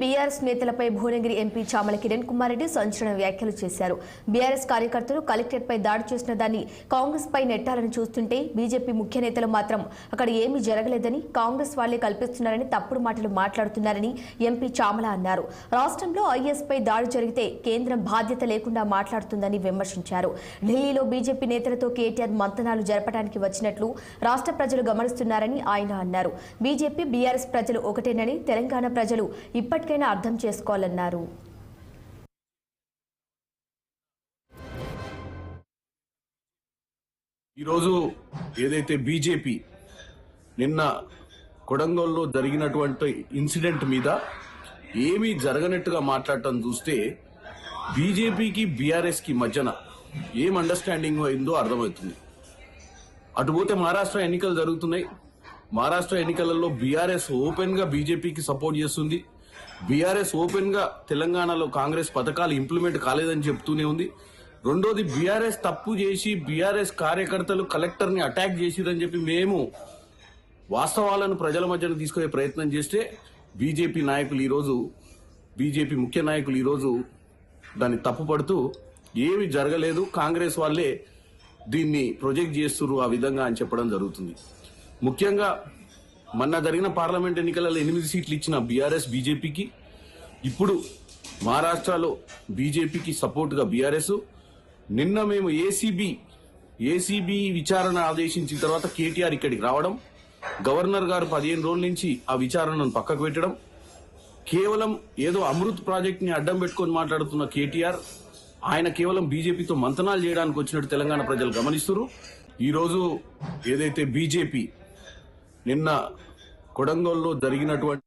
BRS నేతలపై Bhuvanagiri MP Chamala Kiran Kumar Reddy సంచలన వ్యాఖ్యలు చేశారు. బీఆర్ఎస్ కార్యకర్తలు కలెక్టరేట్పై దాడి చేసిన దాన్ని కాంగ్రెస్ పై నెట్టాలని చూస్తుంటే బీజేపీ ముఖ్య నేతలు మాత్రం అక్కడ ఏమీ జరగలేదని, కాంగ్రెస్ వాళ్లే కల్పిస్తున్నారని తప్పుడు మాటలు మాట్లాడుతున్నారని ఎంపీ చామల అన్నారు. రాష్ట్రంలో ఐఎస్ పై దాడి జరిగితే కేంద్రం బాధ్యత లేకుండా మాట్లాడుతుందని విమర్శించారు. ఢిల్లీలో బీజేపీ నేతలతో కేటీఆర్ మంతనాలు జరపడానికి వచ్చినట్లు రాష్ట్ర ప్రజలు గమనిస్తున్నారని ఆయన అన్నారు. బీజేపీ బీఆర్ఎస్ ప్రజలు ఒకటేనని, తెలంగాణ ప్రజలు ఇప్పటికైనా అర్థం చేసుకోవాలన్నారు. ఈరోజు ఏదైతే బీజేపీ నిన్న కొడంగల్లో జరిగినటువంటి ఇన్సిడెంట్ మీద ఏమీ జరగనట్టుగా మాట్లాడటం చూస్తే బీజేపీకి బీఆర్ఎస్ కి మధ్యన ఏం అండర్స్టాండింగ్ అయిందో అర్థమవుతుంది. అటుపోతే మహారాష్ట్ర ఎన్నికలు జరుగుతున్నాయి. మహారాష్ట్ర ఎన్నికలలో బీఆర్ఎస్ ఓపెన్ గా బీజేపీకి సపోర్ట్ చేస్తుంది. బీఆర్ఎస్ ఓపెన్ గా తెలంగాణలో కాంగ్రెస్ పథకాలు ఇంప్లిమెంట్ కాలేదని చెప్తూనే ఉంది. రెండోది, బీఆర్ఎస్ తప్పు చేసి బీఆర్ఎస్ కార్యకర్తలు కలెక్టర్ ని అటాక్ చేసిరని చెప్పి మేము వాస్తవాలను ప్రజల మధ్యన తీసుకునే ప్రయత్నం చేస్తే బీజేపీ నాయకులు ఈరోజు, బీజేపీ ముఖ్య నాయకులు ఈరోజు దాన్ని తప్పుపడుతూ ఏమి జరగలేదు, కాంగ్రెస్ వాళ్ళే దీన్ని ప్రొజెక్ట్ చేస్తున్నారు ఆ విధంగా అని చెప్పడం జరుగుతుంది. ముఖ్యంగా మొన్న జరిగిన పార్లమెంట్ ఎన్నికలలో 8 సీట్లు ఇచ్చిన బీఆర్ఎస్ బీజేపీకి, ఇప్పుడు మహారాష్ట్రలో బీజేపీకి సపోర్ట్ గా బీఆర్ఎస్, నిన్న మేము ఏసీబీ విచారణ ఆదేశించిన తర్వాత కేటీఆర్ ఇక్కడికి రావడం, గవర్నర్ గారు 15 రోజుల నుంచి ఆ విచారణను పక్కకు పెట్టడం, కేవలం ఏదో అమృత్ ప్రాజెక్ట్ ని అడ్డం పెట్టుకొని మాట్లాడుతున్న కేటీఆర్, ఆయన కేవలం బీజేపీతో మంతనాలు చేయడానికి వచ్చినట్టు తెలంగాణ ప్రజలు గమనిస్తున్నారు. ఈరోజు ఏదైతే బీజేపీ నిన్న కొడంగల్లో జరిగినటువంటి